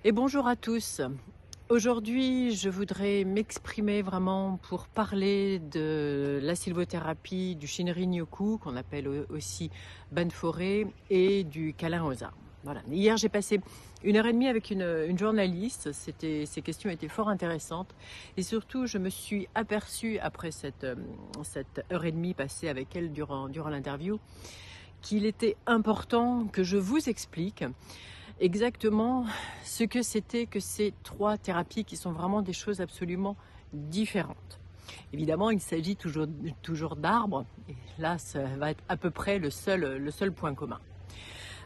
Et bonjour à tous. Aujourd'hui, je voudrais m'exprimer vraiment pour parler de la sylvothérapie, du Shinrin-yoku, qu'on appelle aussi bain de forêt, et du câlin aux arbres. Voilà. Hier, j'ai passé 1 heure et demie avec une journaliste. Ces questions étaient fort intéressantes. Et surtout, je me suis aperçue, après cette heure et demie passée avec elle durant l'interview, qu'il était important que je vous explique exactement ce que c'était que ces trois thérapies qui sont vraiment des choses absolument différentes. Évidemment, il s'agit toujours d'arbres, et là, ça va être à peu près le seul point commun.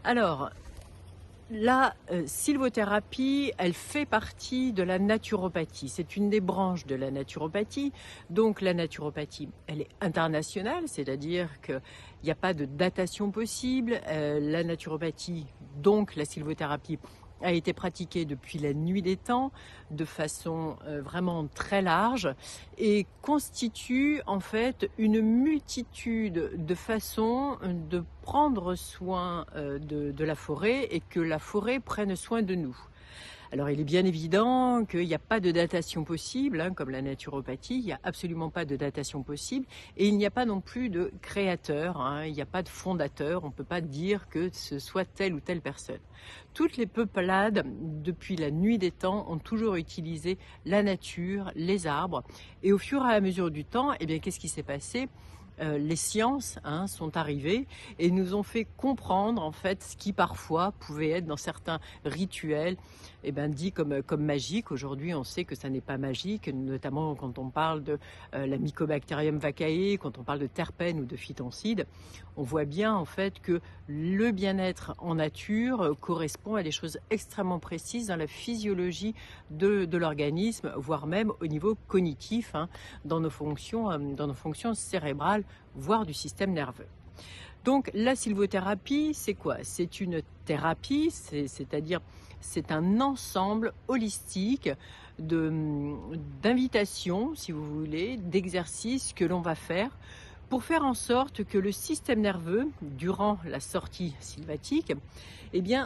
Alors, la sylvothérapie, elle fait partie de la naturopathie. C'est une des branches de la naturopathie. Donc la naturopathie, elle est internationale, c'est-à-dire qu'il n'y a pas de datation possible. La naturopathie, donc la sylvothérapie, a été pratiquée depuis la nuit des temps de façon vraiment très large et constitue en fait une multitude de façons de prendre soin de la forêt et que la forêt prenne soin de nous. Alors il est bien évident qu'il n'y a pas de datation possible, comme la naturopathie, il n'y a absolument pas de datation possible et il n'y a pas non plus de créateur, il n'y a pas de fondateur, on ne peut pas dire que ce soit telle ou telle personne. Toutes les peuplades, depuis la nuit des temps, ont toujours utilisé la nature, les arbres et au fur et à mesure du temps, qu'est-ce qui s'est passé ? Les sciences sont arrivées et nous ont fait comprendre en fait ce qui parfois pouvait être dans certains rituels dit comme magique. Aujourd'hui on sait que ça n'est pas magique, notamment quand on parle de la Mycobacterium vaccae, quand on parle de terpènes ou de phytoncides. On voit bien en fait que le bien-être en nature correspond à des choses extrêmement précises dans la physiologie de l'organisme, voire même au niveau cognitif, dans nos fonctions cérébrales, voire du système nerveux. Donc la sylvothérapie, c'est quoi? C'est une thérapie, c'est-à-dire c'est un ensemble holistique d'invitations, si vous voulez, d'exercices que l'on va faire pour faire en sorte que le système nerveux, durant la sortie sylvatique,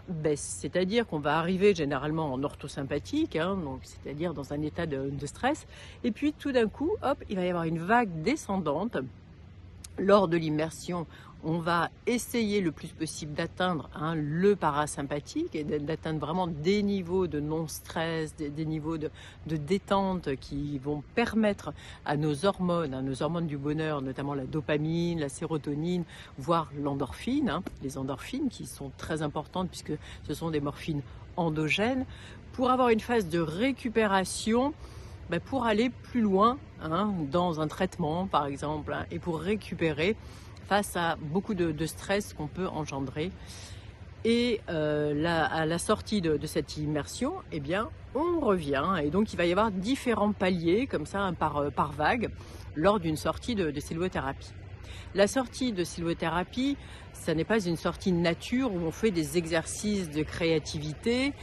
baisse. C'est-à-dire qu'on va arriver généralement en orthosympathique, donc c'est-à-dire dans un état de stress, et puis tout d'un coup, hop, il va y avoir une vague descendante. Lors de l'immersion, on va essayer le plus possible d'atteindre le parasympathique et d'atteindre vraiment des niveaux de non-stress, des niveaux de détente qui vont permettre à nos hormones du bonheur, notamment la dopamine, la sérotonine, voire l'endorphine, les endorphines qui sont très importantes puisque ce sont des morphines endogènes, pour avoir une phase de récupération pour aller plus loin dans un traitement par exemple et pour récupérer face à beaucoup de stress qu'on peut engendrer. Et à la sortie de cette immersion, on revient et donc il va y avoir différents paliers comme ça par vague lors d'une sortie de sylvothérapie. La sortie de sylvothérapie, ça n'est pas une sortie de nature où on fait des exercices de créativité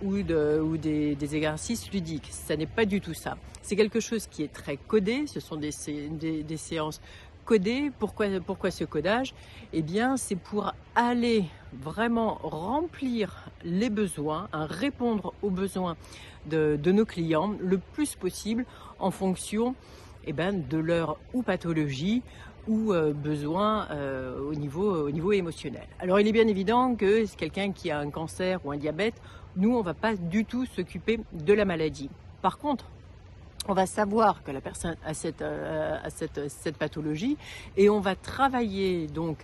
ou des exercices ludiques. Ça n'est pas du tout ça. C'est quelque chose qui est très codé. Ce sont des séances codées. Pourquoi ce codage ? C'est pour aller vraiment remplir les besoins, répondre aux besoins de nos clients le plus possible en fonction de leur pathologie ou besoin au niveau émotionnel. Alors il est bien évident que c'est quelqu'un qui a un cancer ou un diabète, nous on ne va pas du tout s'occuper de la maladie. Par contre, on va savoir que la personne a cette pathologie et on va travailler donc.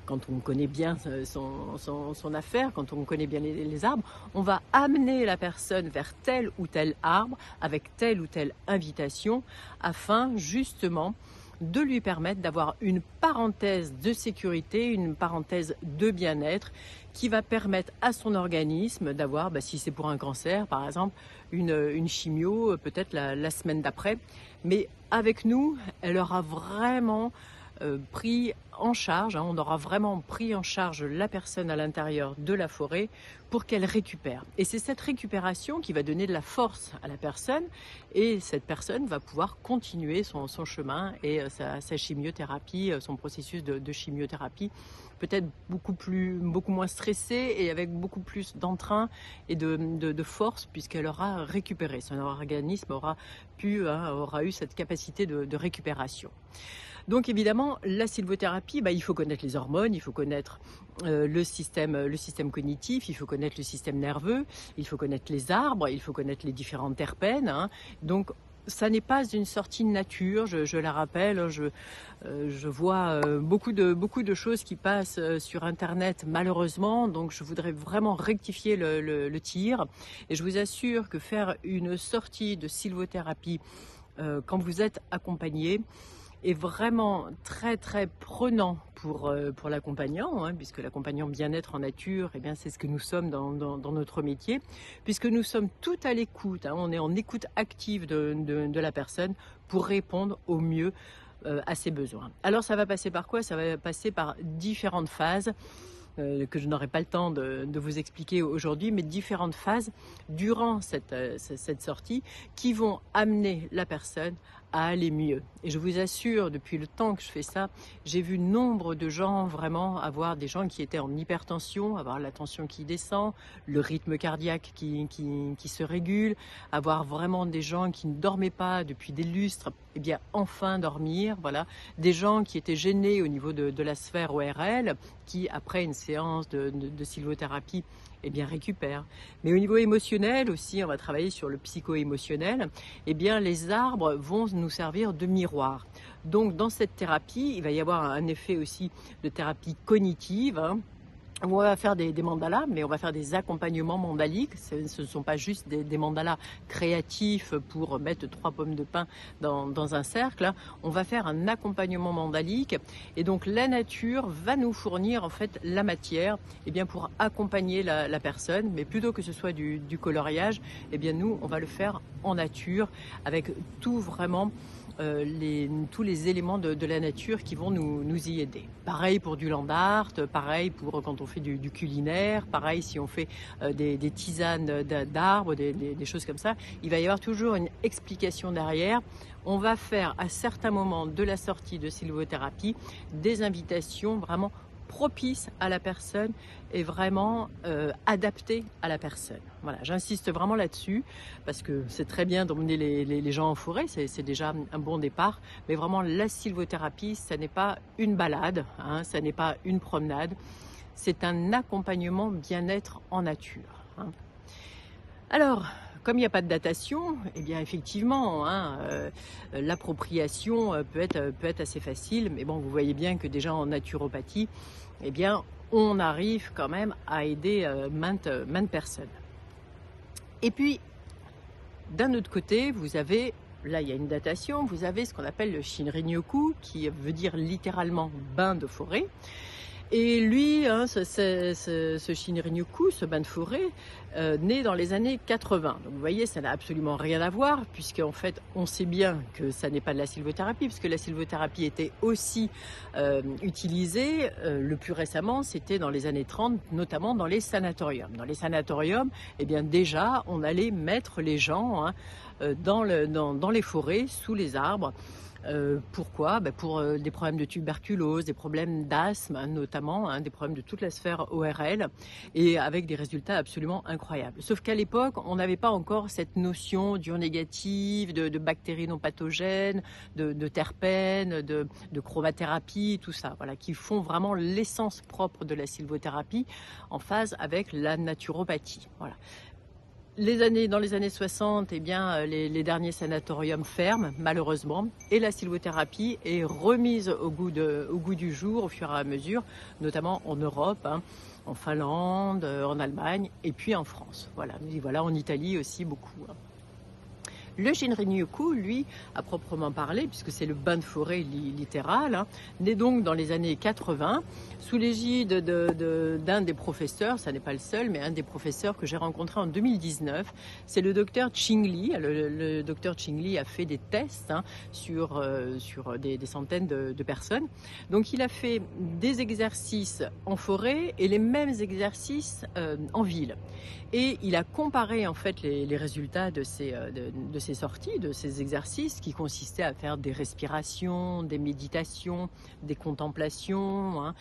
Quand on connaît bien son affaire, quand on connaît bien les arbres, on va amener la personne vers tel ou tel arbre avec telle ou telle invitation afin justement de lui permettre d'avoir une parenthèse de sécurité, une parenthèse de bien-être qui va permettre à son organisme d'avoir, si c'est pour un cancer par exemple, une chimio peut-être la semaine d'après. Mais avec nous, elle aura vraiment pris en charge, on aura vraiment pris en charge la personne à l'intérieur de la forêt pour qu'elle récupère. Et c'est cette récupération qui va donner de la force à la personne, et cette personne va pouvoir continuer son chemin et sa chimiothérapie, son processus de chimiothérapie, peut-être beaucoup moins stressée et avec beaucoup plus d'entrain et de force, puisqu'elle aura récupéré. Son organisme aura eu cette capacité de récupération. Donc évidemment, la sylvothérapie, il faut connaître les hormones, il faut connaître le système cognitif, il faut connaître le système nerveux, il faut connaître les arbres, il faut connaître les différentes terpènes. Donc ça n'est pas une sortie de nature, je la rappelle, je vois beaucoup de choses qui passent sur Internet malheureusement, donc je voudrais vraiment rectifier le tir, et je vous assure que faire une sortie de sylvothérapie quand vous êtes accompagné est vraiment très très prenant pour l'accompagnant, puisque l'accompagnant bien-être en nature, c'est ce que nous sommes dans notre métier, puisque nous sommes tout à l'écoute, on est en écoute active de la personne pour répondre au mieux à ses besoins. Alors ça va passer par quoi? Ça va passer par différentes phases que je n'aurai pas le temps de vous expliquer aujourd'hui, mais différentes phases durant cette sortie qui vont amener la personne à aller mieux. Et je vous assure, depuis le temps que je fais ça, j'ai vu nombre de gens vraiment avoir des gens qui étaient en hypertension, avoir la tension qui descend, le rythme cardiaque qui se régule, avoir vraiment des gens qui ne dormaient pas depuis des lustres, enfin dormir, voilà. Des gens qui étaient gênés au niveau de la sphère ORL, qui après une séance de sylvothérapie, récupèrent. Mais au niveau émotionnel aussi, on va travailler sur le psycho-émotionnel. Les arbres vont nous servir de miroir. Donc dans cette thérapie, il va y avoir un effet aussi de thérapie cognitive, où on va faire des mandalas, mais on va faire des accompagnements mandaliques. Ce ne sont pas juste des mandalas créatifs pour mettre 3 pommes de pin dans un cercle. On va faire un accompagnement mandalique, et donc la nature va nous fournir en fait la matière pour accompagner la personne, mais plutôt que ce soit du coloriage, nous on va le faire en nature avec tout vraiment tous les éléments de la nature qui vont nous y aider. Pareil pour du land art, pareil pour quand on fait du culinaire, pareil si on fait des tisanes d'arbres, des choses comme ça. Il va y avoir toujours une explication derrière. On va faire à certains moments de la sortie de sylvothérapie des invitations vraiment propice à la personne et vraiment adapté à la personne. Voilà, j'insiste vraiment là-dessus parce que c'est très bien d'emmener les gens en forêt, c'est déjà un bon départ, mais vraiment la sylvothérapie, ça n'est pas une balade, ça n'est pas une promenade, c'est un accompagnement bien-être en nature. Alors, comme il n'y a pas de datation, effectivement, l'appropriation peut être assez facile, mais bon, vous voyez bien que déjà en naturopathie, on arrive quand même à aider maintes personnes. Et puis, d'un autre côté, vous avez, là il y a une datation, vous avez ce qu'on appelle le Shinrin-yoku, qui veut dire littéralement bain de forêt. Et lui, ce Shinrin-yoku, ce bain de forêt, né dans les années 80. Donc vous voyez, ça n'a absolument rien à voir, puisqu'en fait, on sait bien que ça n'est pas de la sylvothérapie, puisque la sylvothérapie était aussi utilisée, le plus récemment, c'était dans les années 30, notamment dans les sanatoriums. Dans les sanatoriums, déjà, on allait mettre les gens dans les forêts, sous les arbres. Pourquoi? Pour des problèmes de tuberculose, des problèmes d'asthme notamment, des problèmes de toute la sphère ORL, et avec des résultats absolument incroyables. Sauf qu'à l'époque, on n'avait pas encore cette notion d'ion négative, de bactéries non pathogènes, de terpènes, de chromathérapie, tout ça, voilà, qui font vraiment l'essence propre de la sylvothérapie en phase avec la naturopathie. Voilà. Dans les années 60, les derniers sanatoriums ferment, malheureusement, et la sylvothérapie est remise au goût du jour au fur et à mesure, notamment en Europe, en Finlande, en Allemagne et puis en France. Voilà, en Italie aussi beaucoup. Le Shinrin-yoku, lui, à proprement parler, puisque c'est le bain de forêt littéral, hein, naît donc dans les années 80, sous l'égide d'un des professeurs, ça n'est pas le seul, mais un des professeurs que j'ai rencontré en 2019, c'est le docteur Ching Li. Le docteur Ching Li a fait des tests, hein, sur des centaines de personnes. Donc il a fait des exercices en forêt et les mêmes exercices en ville. Et il a comparé en fait les résultats de ces sorties, de ces exercices qui consistaient à faire des respirations, des méditations, des contemplations, hein.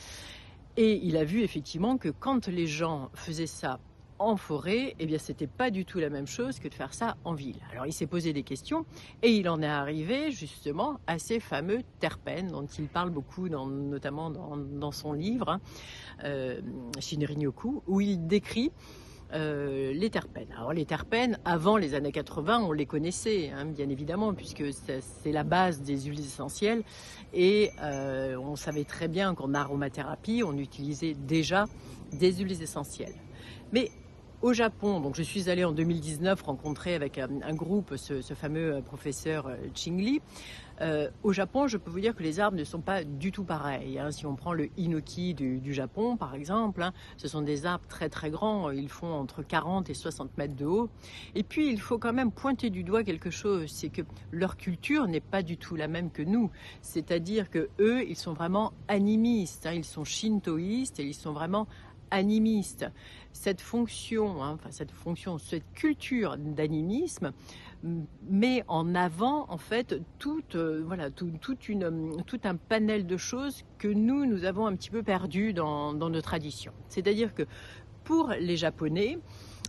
Et il a vu effectivement que quand les gens faisaient ça en forêt, eh bien c'était pas du tout la même chose que de faire ça en ville. Alors il s'est posé des questions et il en est arrivé justement à ces fameux terpènes dont il parle beaucoup, notamment dans son livre, hein, Shinrin-yoku, où il décrit les terpènes. Alors les terpènes, avant les années 80, on les connaissait, hein, bien évidemment, puisque c'est la base des huiles essentielles. Et on savait très bien qu'en aromathérapie, on utilisait déjà des huiles essentielles. Mais au Japon, donc je suis allée en 2019 rencontrer avec un groupe ce fameux professeur Ching Li. Au Japon, je peux vous dire que les arbres ne sont pas du tout pareils, hein. Si on prend le hinoki du Japon, par exemple, hein, ce sont des arbres très très grands, ils font entre 40 et 60 mètres de haut. Et puis, il faut quand même pointer du doigt quelque chose, c'est que leur culture n'est pas du tout la même que nous. C'est-à-dire que eux, ils sont vraiment animistes, hein, ils sont shintoïstes et ils sont vraiment animistes. Cette fonction, hein, cette culture d'animisme met en avant en fait tout un panel de choses que nous avons un petit peu perdu dans nos traditions. C'est-à-dire que pour les Japonais,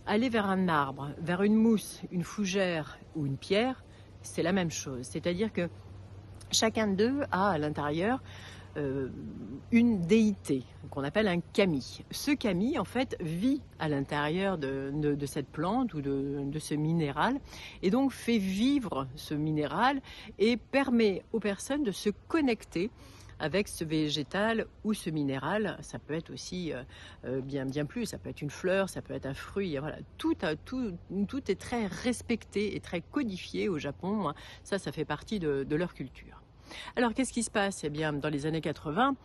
aller vers un arbre, vers une mousse, une fougère ou une pierre, c'est la même chose. C'est-à-dire que chacun d'eux a à l'intérieur une déité qu'on appelle un kami. Ce kami, en fait, vit à l'intérieur de cette plante ou de ce minéral et donc fait vivre ce minéral et permet aux personnes de se connecter avec ce végétal ou ce minéral. Ça peut être aussi bien plus, ça peut être une fleur, ça peut être un fruit. Voilà. Tout est très respecté et très codifié au Japon, hein. Ça fait partie de leur culture. Alors, qu'est-ce qui se passe? Eh bien, dans les années 80,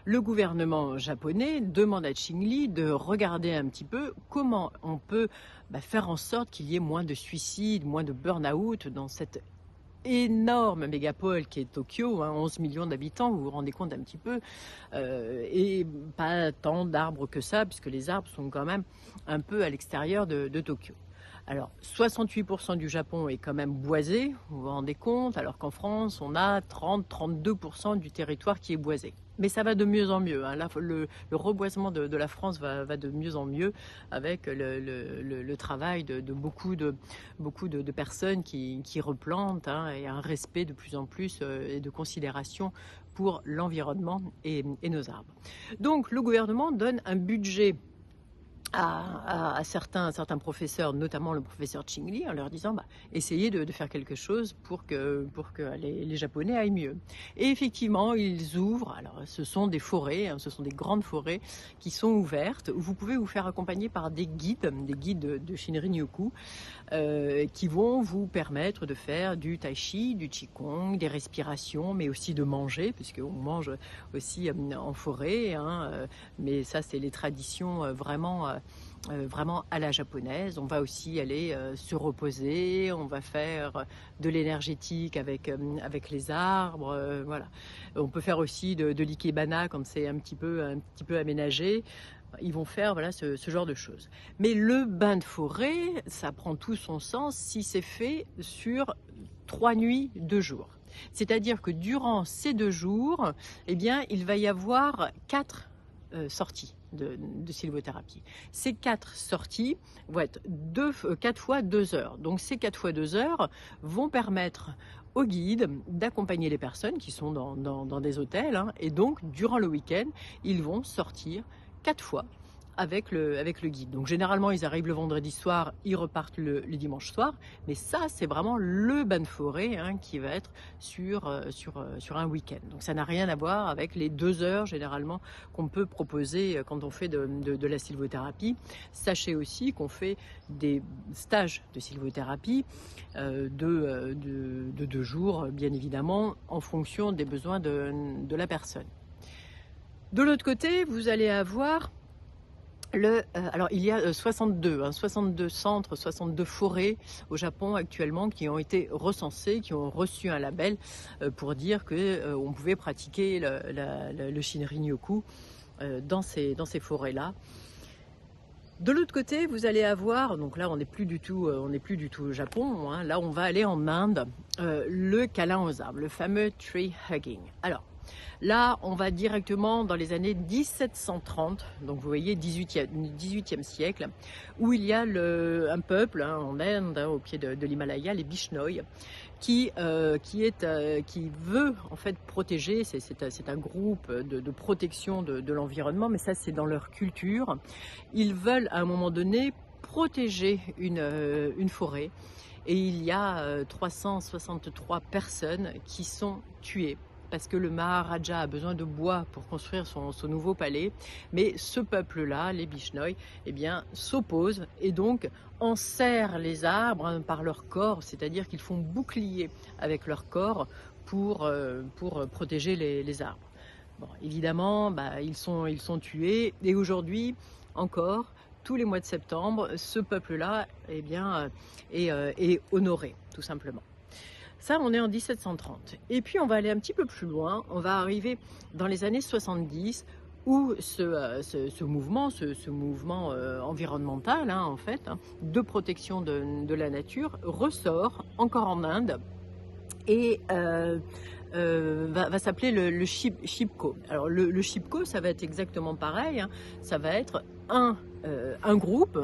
le gouvernement japonais demande à Ching Li de regarder un petit peu comment on peut faire en sorte qu'il y ait moins de suicides, moins de burn-out dans cette énorme mégapole qui est Tokyo, hein, 11 millions d'habitants, vous vous rendez compte un petit peu, et pas tant d'arbres que ça, puisque les arbres sont quand même un peu à l'extérieur de Tokyo. Alors, 68% du Japon est quand même boisé, vous vous rendez compte, alors qu'en France, on a 30-32% du territoire qui est boisé. Mais ça va de mieux en mieux, hein. Là, le reboisement de la France va de mieux en mieux avec le travail de beaucoup de personnes qui replantent, hein, et un respect de plus en plus et de considération pour l'environnement et nos arbres. Donc, le gouvernement donne un budget à certains professeurs, notamment le professeur Ching Li, en leur disant essayez de faire quelque chose pour que les Japonais aillent mieux. Et effectivement, ils ouvrent, alors ce sont des forêts, hein, ce sont des grandes forêts qui sont ouvertes, où vous pouvez vous faire accompagner par des guides de Shinrin-yoku, qui vont vous permettre de faire du tai chi, du qigong, des respirations, mais aussi de manger, puisqu'on mange aussi en forêt, hein, mais ça c'est les traditions vraiment à la japonaise. On va aussi aller se reposer, on va faire de l'énergétique avec les arbres, voilà. On peut faire aussi de l'ikebana quand c'est un petit peu aménagé. Ils vont faire ce genre de choses. Mais le bain de forêt, ça prend tout son sens si c'est fait sur 3 nuits, 2 jours. C'est-à-dire que durant ces 2 jours, eh bien, il va y avoir 4 sorties de sylvothérapie. Ces 4 sorties vont être 4 fois 2 heures. Donc ces 4 fois 2 heures vont permettre aux guides d'accompagner les personnes qui sont dans des hôtels, hein, et donc durant le week-end, ils vont sortir 4 fois avec le guide. Donc généralement ils arrivent le vendredi soir, ils repartent le dimanche soir, mais ça c'est vraiment le bain de forêt qui va être sur un week-end. Donc ça n'a rien à voir avec les 2 heures généralement qu'on peut proposer quand on fait de la sylvothérapie. Sachez aussi qu'on fait des stages de sylvothérapie de 2 jours, bien évidemment, en fonction des besoins de la personne. De l'autre côté, vous allez avoir alors il y a 62 centres, 62 forêts au Japon actuellement qui ont été recensés, qui ont reçu un label pour dire qu'on pouvait pratiquer le Shinrin-yoku dans ces forêts-là. De l'autre côté, vous allez avoir, donc là on n'est plus du tout au Japon, là on va aller en Inde, le câlin aux arbres, le fameux tree hugging. Alors, là, on va directement dans les années 1730, donc vous voyez 18e siècle, où il y a un peuple en Inde, au pied de l'Himalaya, les Bishnoi, qui veut en fait protéger, c'est un groupe de protection de l'environnement, mais ça c'est dans leur culture. Ils veulent à un moment donné protéger une forêt, et il y a 363 personnes qui sont tuées parce que le Maharaja a besoin de bois pour construire son nouveau palais, mais ce peuple-là, les Bishnoi, eh bien, s'oppose et donc enserrent les arbres par leur corps, c'est-à-dire qu'ils font bouclier avec leur corps pour protéger les arbres. Bon, évidemment, ils sont tués, et aujourd'hui encore, tous les mois de septembre, ce peuple-là eh bien, est honoré, tout simplement. Ça, on est en 1730. Et puis, on va aller un petit peu plus loin. On va arriver dans les années 70, où ce mouvement environnemental, en fait, de protection de la nature, ressort encore en Inde et va s'appeler le Chipko. Alors, le Chipko, ça va être exactement pareil. Ça va être un groupe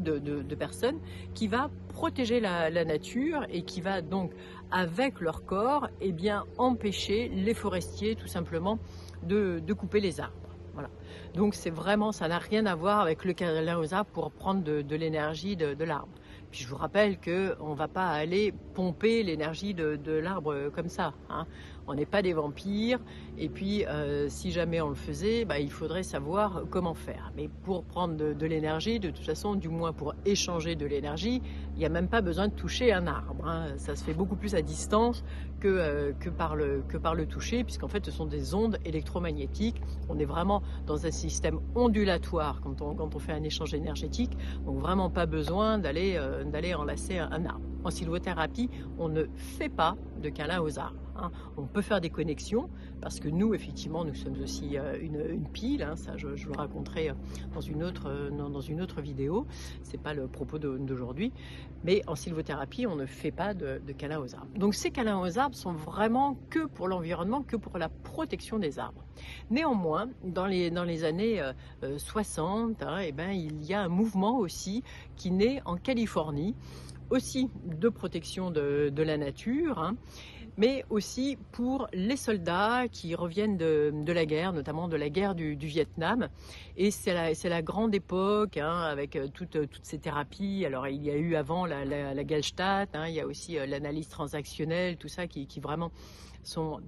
de personnes qui va protéger la nature et qui va donc, avec leur corps, eh bien, empêcher les forestiers tout simplement de couper les arbres. Voilà. Donc c'est vraiment, ça n'a rien à voir avec le câlin aux arbres pour prendre de l'énergie de l'arbre. Puis je vous rappelle qu'on ne va pas aller pomper l'énergie de l'arbre comme ça. On n'est pas des vampires, et puis si jamais on le faisait, il faudrait savoir comment faire. Mais pour prendre de l'énergie, de toute façon, du moins pour échanger de l'énergie, il n'y a même pas besoin de toucher un arbre. Ça se fait beaucoup plus à distance que par le toucher, puisqu'en fait ce sont des ondes électromagnétiques. On est vraiment dans un système ondulatoire quand on fait un échange énergétique, donc vraiment pas besoin d'aller enlacer un arbre. En sylvothérapie, on ne fait pas de câlin aux arbres. On peut faire des connexions, parce que nous, effectivement, nous sommes aussi une pile, ça je le raconterai dans une autre vidéo, c'est pas le propos d'aujourd'hui, mais en sylvothérapie, on ne fait pas de câlin aux arbres. Donc ces câlins aux arbres sont vraiment que pour l'environnement, que pour la protection des arbres. Néanmoins, dans les années 60, il y a un mouvement aussi qui naît en Californie, aussi de protection de la nature, mais aussi pour les soldats qui reviennent de la guerre, notamment de la guerre du Vietnam. Et c'est la grande époque, avec toutes ces thérapies. Alors il y a eu avant la Gestalt, il y a aussi l'analyse transactionnelle, tout ça qui vraiment sont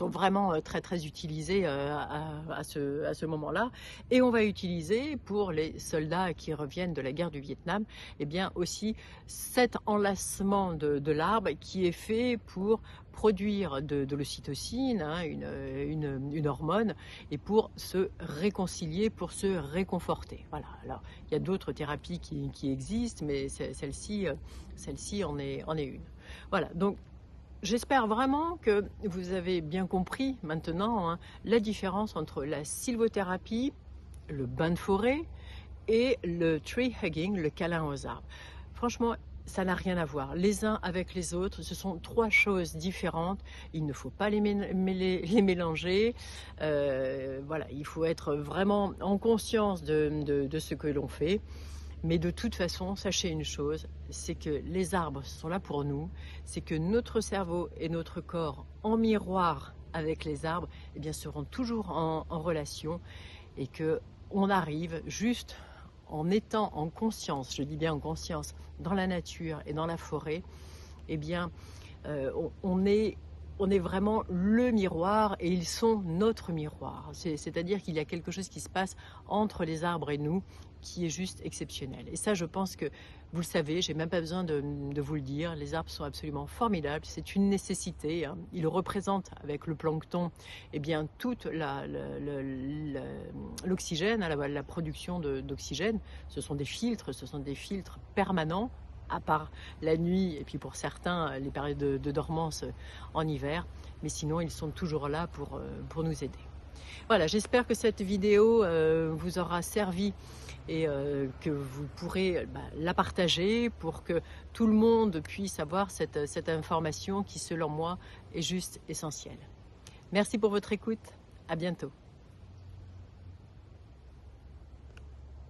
vraiment très très utilisés à ce moment-là. Et on va utiliser pour les soldats qui reviennent de la guerre du Vietnam, eh bien aussi cet enlacement de l'arbre qui est fait pour produire de l'ocytocine, une hormone, et pour se réconcilier, pour se réconforter. Voilà. Alors il y a d'autres thérapies qui existent, mais celle-ci en est une. Voilà. Donc j'espère vraiment que vous avez bien compris maintenant la différence entre la sylvothérapie, le bain de forêt et le tree hugging, le câlin aux arbres. Franchement, ça n'a rien à voir. Les uns avec les autres, ce sont 3 choses différentes. Il ne faut pas les mélanger. Voilà, il faut être vraiment en conscience de ce que l'on fait. Mais de toute façon, sachez une chose, c'est que les arbres sont là pour nous, c'est que notre cerveau et notre corps, en miroir avec les arbres, eh bien, seront toujours en relation, et que on arrive juste en étant en conscience, je dis bien en conscience, dans la nature et dans la forêt, eh bien, on est vraiment le miroir et ils sont notre miroir. C'est-à-dire qu'il y a quelque chose qui se passe entre les arbres et nous qui est juste exceptionnel. Et ça, je pense que vous le savez, j'ai même pas besoin de vous le dire, les arbres sont absolument formidables, c'est une nécessité. Hein. Ils représentent, avec le plancton, eh bien, toute l'oxygène, la production d'oxygène. Ce sont des filtres permanents, à part la nuit et puis pour certains les périodes de dormance en hiver, mais sinon ils sont toujours là pour nous aider. Voilà, j'espère que cette vidéo vous aura servi et que vous pourrez la partager pour que tout le monde puisse avoir cette information qui, selon moi, est juste essentielle. Merci pour votre écoute, à bientôt.